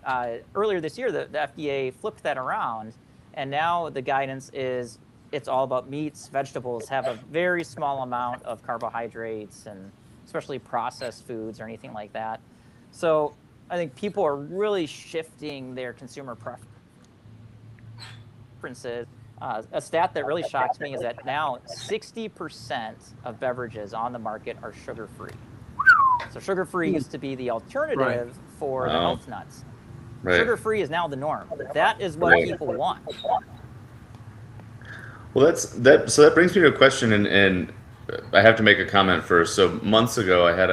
earlier this year, the FDA flipped that around, and now the guidance is it's all about meats, vegetables, have a very small amount of carbohydrates, and especially processed foods or anything like that. So I think people are really shifting their consumer preferences. A stat that really shocks me is that now 60% of beverages on the market are sugar-free. So sugar-free used to be the alternative for the health nuts. Right. Sugar-free is now the norm. That is what people want. Well, so that brings me to a question, and I have to make a comment first. So months ago, I had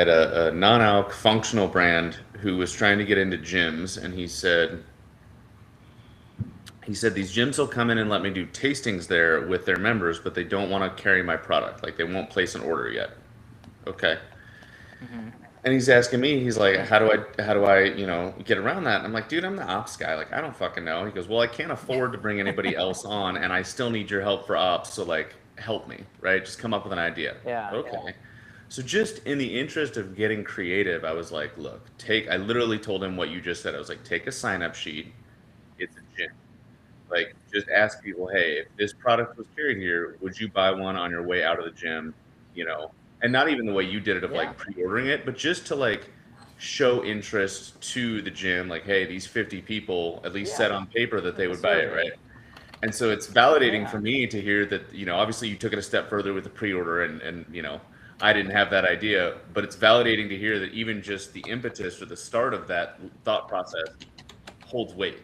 a non-alc functional brand who was trying to get into gyms, and he said these gyms will come in and let me do tastings there with their members, but they don't want to carry my product. Like they won't place an order yet. Okay. And he's asking me, he's like, how do I, you know, get around that? And I'm like, dude, I'm the ops guy. Like, I don't fucking know. He goes, well, I can't afford to bring anybody else on, and I still need your help for ops. So like, help me, right? Just come up with an idea. Yeah. Okay. So just in the interest of getting creative, I was like, look, I literally told him what you just said. I was like, take a sign up sheet. It's a gym. Like, just ask people, hey, if this product was carried here, would you buy one on your way out of the gym? You know, and not even the way you did it of Yeah. like pre-ordering it, but just to like show interest to the gym, like, hey, these 50 people at least Yeah. said on paper that they would buy it, Survey. right? And so it's validating Yeah. for me to hear that, you know, obviously you took it a step further with the pre-order and you know, I didn't have that idea, but it's validating to hear that even just the impetus or the start of that thought process holds weight,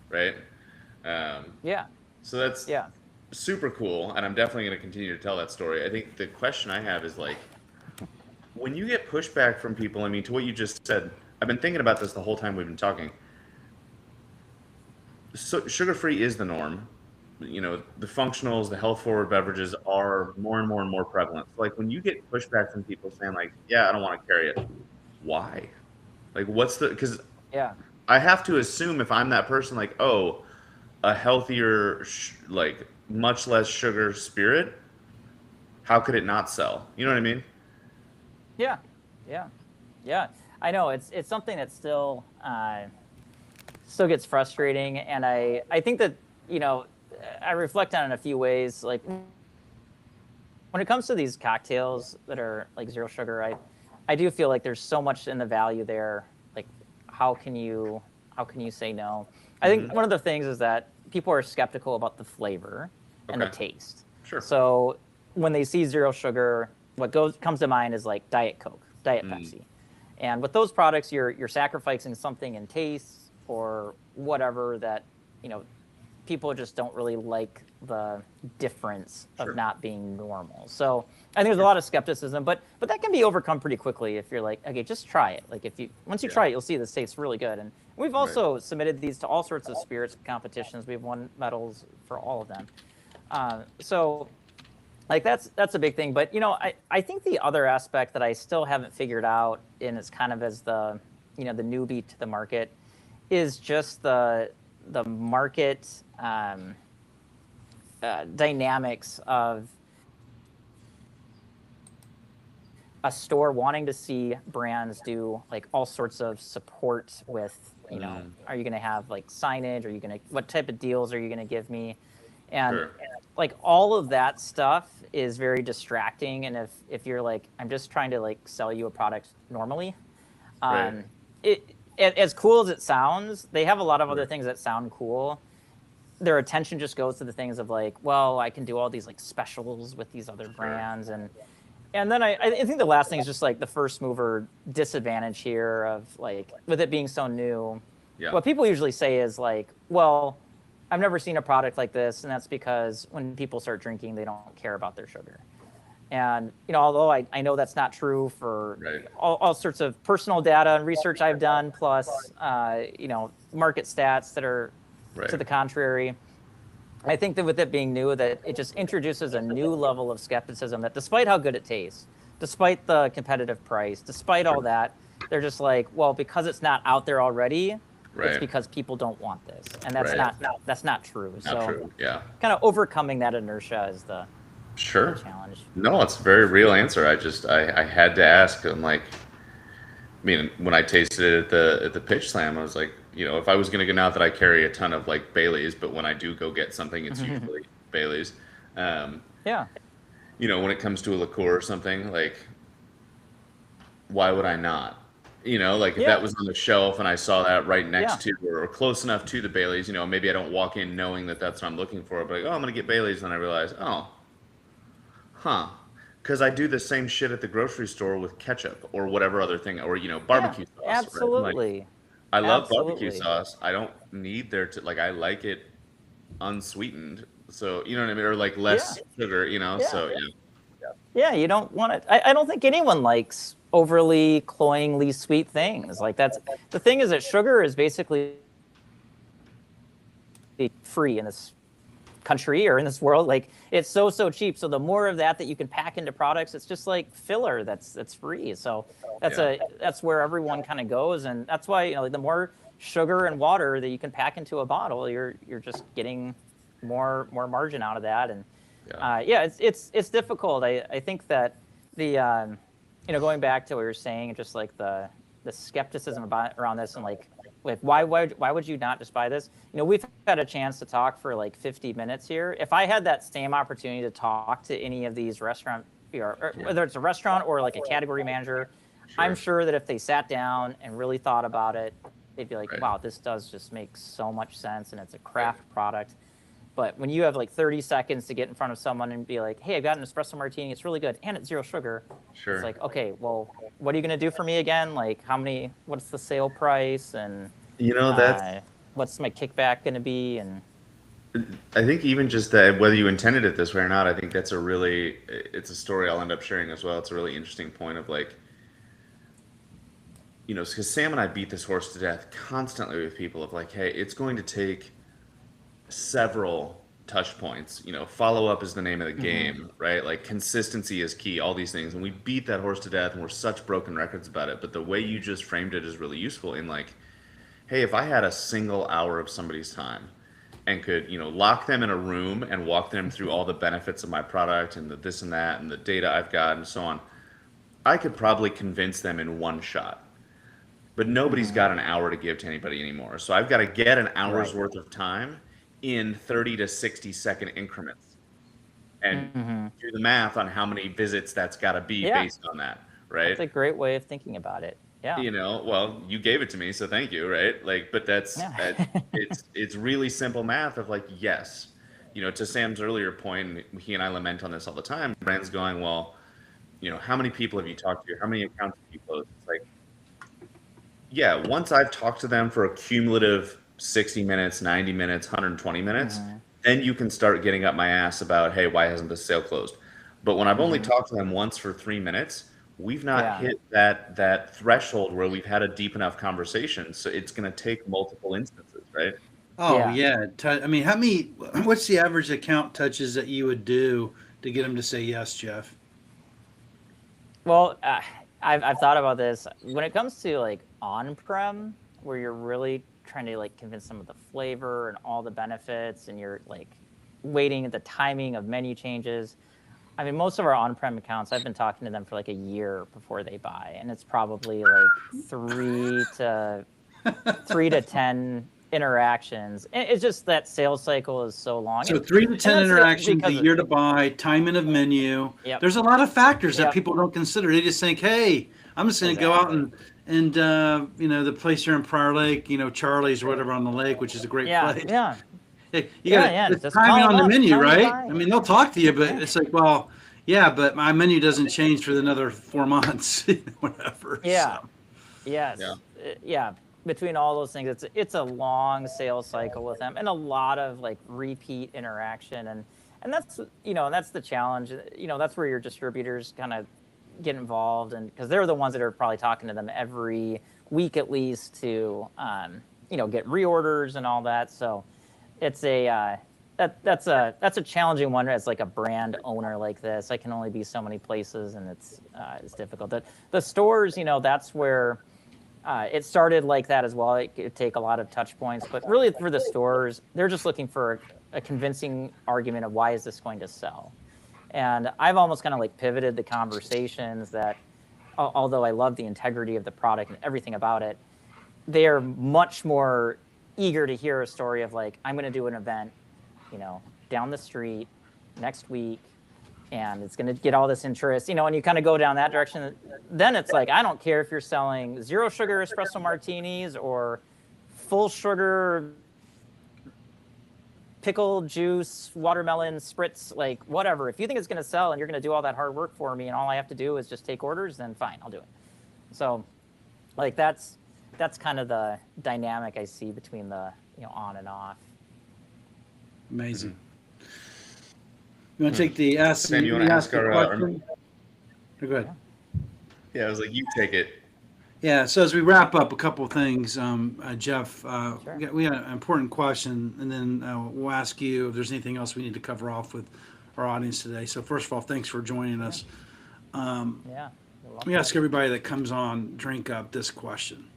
right? Yeah. So that's Yeah. super cool, and I'm definitely going to continue to tell that story. I think the question I have is like, when you get pushback from people, I mean, to what you just said, I've been thinking about this the whole time we've been talking. So sugar-free is the norm. You know, the functionals, the health-forward beverages are more and more and more prevalent. So, like, when you get pushback from people saying like, yeah, I don't want to carry it, why? Like, what's the? Because Yeah. I have to assume if I'm that person, like, oh, a healthier, like much less sugar spirit, how could it not sell? You know what I mean? Yeah. Yeah. Yeah. I know it's something that still gets frustrating, and I think that, you know, I reflect on it in a few ways. Like when it comes to these cocktails that are like zero sugar, I do feel like there's so much in the value there. Like how can you say no? I think one of the things is that people are skeptical about the flavor and the Okay. taste. Sure. So when they see zero sugar, what comes to mind is like Diet Coke, Diet Pepsi. And with those products, you're sacrificing something in taste or whatever that, you know, people just don't really like the difference Sure. of not being normal. So I think there's a lot of skepticism, but that can be overcome pretty quickly if you're like, okay, just try it. Like once you Yeah. try it, you'll see this tastes really good. And we've also submitted these to all sorts of spirits competitions. We've won medals for all of them. So like that's a big thing. But you know, I think the other aspect that I still haven't figured out, and it's kind of as the, you know, the newbie to the market, is just the market dynamics of a store wanting to see brands do like all sorts of support with, you know, are you going to have like signage? Are you going to, what type of deals are you going to give me? And Sure. like all of that stuff is very distracting. And if you're like, I'm just trying to like sell you a product normally, Right. as cool as it sounds, they have a lot of other Right. things that sound cool. Their attention just goes to the things of like, well, I can do all these like specials with these other brands, and then I think the last thing is just like the first mover disadvantage here of like with it being so new. Yeah. What people usually say is like, well, I've never seen a product like this, and that's because when people start drinking, they don't care about their sugar. And you know, although I know that's not true for Right. all sorts of personal data and research I've done, plus you know, market stats that are Right. to the contrary. I think that with it being new, that it just introduces a new level of skepticism that despite how good it tastes, despite the competitive price, despite all that, they're just like, well, because it's not out there already, Right. it's because people don't want this. And that's Right. that's not true. Not So true. Yeah. kind of overcoming that inertia is the Sure. challenge. No, it's a very real answer. I had to ask. I'm like, I mean, when I tasted it at the pitch slam, I was like, you know, if I was gonna go, not that I carry a ton of like Baileys, but when I do go get something, it's usually Baileys. Yeah. You know, when it comes to a liqueur or something, like, why would I not? You know, like if Yeah. that was on the shelf and I saw that right next Yeah. to or close enough to the Baileys, you know, maybe I don't walk in knowing that that's what I'm looking for, but like, oh, I'm gonna get Baileys, and I realize, oh, huh, because I do the same shit at the grocery store with ketchup or whatever other thing, or you know, barbecue sauce. Right? Like, Absolutely. I love barbecue Absolutely. sauce. I don't need there to like. I like it unsweetened, so you know what I mean, or like less sugar. You know, Yeah. so yeah. Yeah, you don't want it. I don't think anyone likes overly cloyingly sweet things. Like that's the thing is that sugar is basically free in this country or in this world. Like it's so cheap. So the more of that you can pack into products, it's just like filler that's free. So that's where everyone kind of goes, and that's why like, the more sugar and water that you can pack into a bottle, you're just getting more margin out of that. And it's difficult. I think that the going back to what you were saying, just like the skepticism around this, and like why would you not just buy this? We've had a chance to talk for like 50 minutes here. If I had that same opportunity to talk to any of these restaurant, or whether it's a restaurant or like a category manager, I'm sure that if they sat down and really thought about it, they'd be like, wow, this does just make so much sense, and it's a craft product. But when you have like 30 seconds to get in front of someone and be like, hey, I've got an espresso martini, it's really good, and it's 0 sugar. It's like, okay, well, what are you going to do for me again? Like, what's the sale price? And, what's my kickback going to be? And I think even just that, whether you intended it this way or not, I think that's it's a story I'll end up sharing as well. It's a really interesting point of like, because Sam and I beat this horse to death constantly with people of like, hey, it's going to take several touch points. Follow up is the name of the game, right? Like consistency is key, all these things. And we beat that horse to death and we're such broken records about it. But the way you just framed it is really useful in like, hey, if I had a single hour of somebody's time and could, lock them in a room and walk them through all the benefits of my product and the this and that and the data I've got and so on, I could probably convince them in one shot. But nobody's got an hour to give to anybody anymore. So I've got to get an hour's worth of time in 30 to 60 second increments and do the math on how many visits that's got to be based on that, right? That's a great way of thinking about it. Yeah. Well, you gave it to me, so thank you, right? Like, but that's it's really simple math of like, yes, to Sam's earlier point, he and I lament on this all the time. Brands going, well, how many people have you talked to? How many accounts have you closed? It's like, yeah, once I've talked to them for a cumulative 60 minutes, 90 minutes, 120 minutes, then you can start getting up my ass about, hey, why hasn't this sale closed? But when I've only talked to them once for 3 minutes, we've not hit that threshold where we've had a deep enough conversation. So it's going to take multiple instances, right? Oh, yeah. I mean, what's the average account touches that you would do to get them to say yes, Jeff? Well, I've thought about this. When it comes to like on-prem, where you're really trying to like convince them of the flavor and all the benefits, and you're like waiting at the timing of menu changes. I mean, most of our on-prem accounts, I've been talking to them for like a year before they buy, and it's probably like 3 to 10 interactions. And it's just that sales cycle is so long. So 3 to 10 interactions a year to buy, timing of menu. Yep. There's a lot of factors that people don't consider. They just think, hey, I'm just going to go out and the place here in Prior Lake, Charlie's or whatever on the lake, which is a great place. Yeah. You got it's timing on the menu, right? I mean, they'll talk to you, but it's like, well, yeah, but my menu doesn't change for another 4 months, whatever. Yeah. So. Yes. Yeah. Between all those things, it's a long sales cycle with them, and a lot of like repeat interaction, and that's that's the challenge. That's where your distributors kind of get involved, and because they're the ones that are probably talking to them every week at least to get reorders and all that. So it's that's a challenging one as like a brand owner like this. I can only be so many places, and it's difficult. The stores, that's where it started like that as well. It could take a lot of touch points, but really for the stores, they're just looking for a convincing argument of why is this going to sell. And I've almost kind of like pivoted the conversations that, although I love the integrity of the product and everything about it, they are much more eager to hear a story of like, I'm going to do an event, down the street next week, and it's going to get all this interest, and you kind of go down that direction. Then it's like, I don't care if you're selling 0 sugar espresso martinis or full sugar pickle juice, watermelon spritz, like whatever. If you think it's going to sell and you're going to do all that hard work for me and all I have to do is just take orders, then fine, I'll do it. So like that's kind of the dynamic I see between the on and off. Amazing. You want to take the ask? Sam, you want to ask our question? Go ahead. Yeah, I was like, you take it. Yeah. So as we wrap up, a couple of things, Jeff. Sure. We got an important question, and then we'll ask you if there's anything else we need to cover off with our audience today. So first of all, thanks for joining us. Yeah. We ask everybody that comes on Drink Up this question: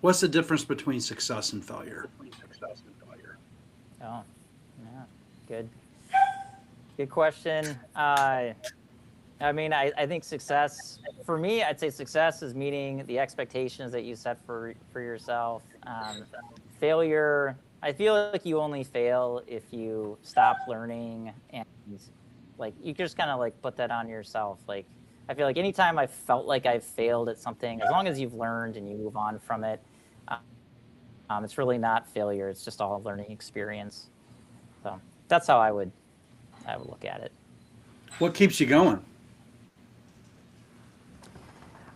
what's the difference between success and failure? Oh, yeah. Good. Good question. I mean, I think success, for me, I'd say success is meeting the expectations that you set for yourself. Failure, I feel like you only fail if you stop learning, and like you just kind of like put that on yourself. Like, I feel like anytime I felt like I've failed at something, as long as you've learned and you move on from it, it's really not failure. It's just all a learning experience. So that's how I would look at it. What keeps you going?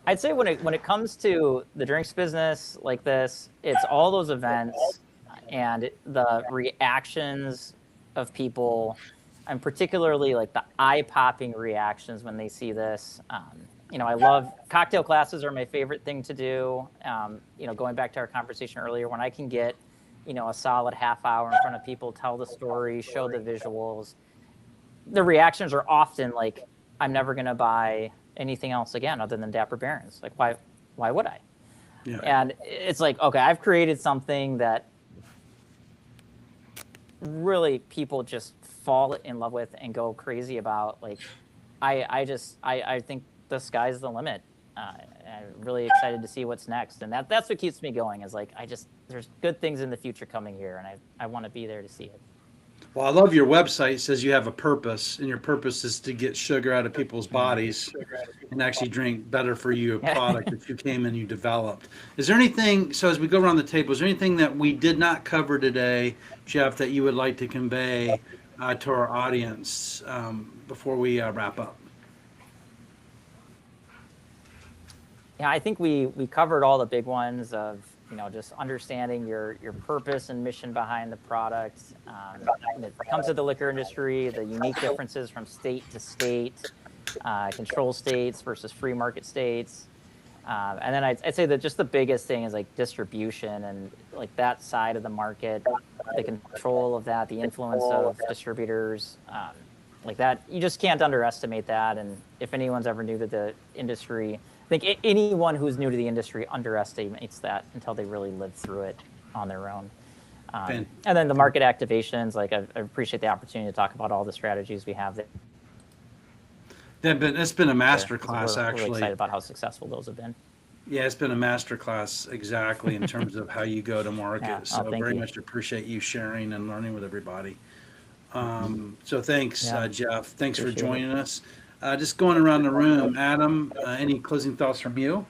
I'd say when it comes to the drinks business like this, it's all those events and the reactions of people, and particularly like the eye-popping reactions when they see this. I love cocktail classes are my favorite thing to do. Going back to our conversation earlier, when I can get, a solid half hour in front of people, tell the story, show the visuals, the reactions are often like, I'm never going to buy anything else again other than Dapper Barons. Like, why would I? Yeah. And it's like, okay, I've created something that really people just fall in love with and go crazy about. Like, I think the sky's the limit. I'm really excited to see what's next. And that's what keeps me going, is like, there's good things in the future coming here, and I want to be there to see it. Well, I love your website. It says you have a purpose, and your purpose is to get sugar out of people's bodies and actually drink better for you a product that you came and you developed. Is there anything, so as we go around the table, is there anything that we did not cover today, Jeff, that you would like to convey to our audience before we wrap up? Yeah, I think we covered all the big ones of, just understanding your purpose and mission behind the product. When it comes to the liquor industry, the unique differences from state to state, control states versus free market states. And then I'd say that just the biggest thing is like distribution and like that side of the market, the control of that, the influence of distributors, like that. You just can't underestimate that. And if anyone's ever new to the industry, I think anyone who's new to the industry underestimates that until they really live through it on their own. And then the market activations, like I appreciate the opportunity to talk about all the strategies we have there. It's been a master class, we're actually. really excited about how successful those have been. Yeah, it's been a master class exactly in terms of how you go to market. Yeah. So Thank very you. much appreciate you sharing and learning with everybody. So thanks, Yeah. Jeff. Thanks for Appreciate it. joining us. Just going around the room, Adam, any closing thoughts from you?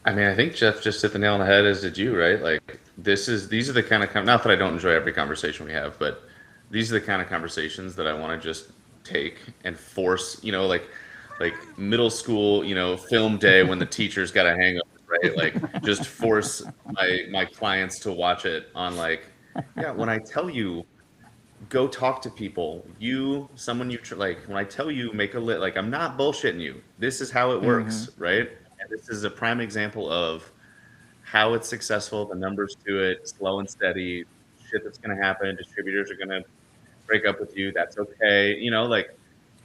I mean, I think Jeff just hit the nail on the head, as did you, right? Like, these are the kind of, not that I don't enjoy every conversation we have, but these are the kind of conversations that I want to just take and force, like middle school, film day when the teacher's got a hangover, right? Like, just force my clients to watch it on when I tell you, go talk to people, when I tell you, make a lit, like, I'm not bullshitting you. This is how it works, right? And this is a prime example of how it's successful, the numbers to it, slow and steady, shit that's going to happen. Distributors are going to break up with you. That's okay.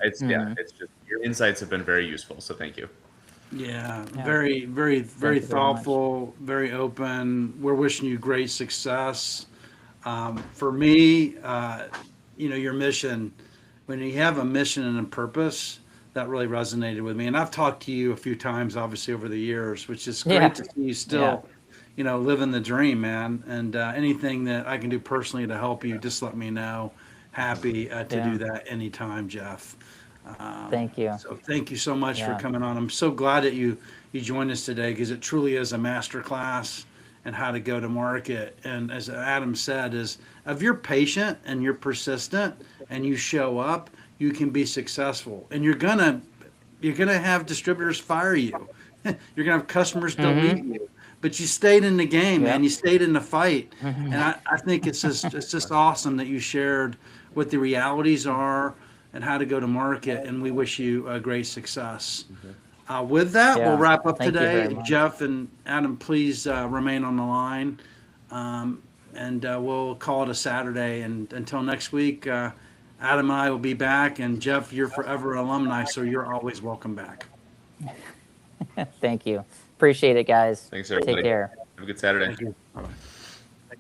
It's just, your insights have been very useful. So thank you. Yeah, Yeah. very, very, very Thank you very thoughtful, very open. We're wishing you great success. For me, your mission, when you have a mission and a purpose, that really resonated with me. And I've talked to you a few times, obviously, over the years, which is great Yeah. to see you still, living the dream, man. And anything that I can do personally to help you, just let me know. Happy to do that anytime, Jeff. Thank you. So thank you so much for Yeah. coming on. I'm so glad that you joined us today, because it truly is a master class and how to go to market. And as Adam said, is if you're patient and you're persistent and you show up, you can be successful. And you're gonna have distributors fire you. You're gonna have customers delete you. But you stayed in the game, man. You stayed in the fight. And I think it's just awesome that you shared what the realities are and how to go to market. And we wish you great success. With that, we'll wrap up Thank you today. very much. Jeff and Adam, please remain on the line. And we'll call it a Saturday. And until next week, Adam and I will be back. And Jeff, you're forever alumni, so you're always welcome back. Thank you. Appreciate it, guys. Thanks, everybody. Take care. Have a good Saturday. Thank you. Bye-bye.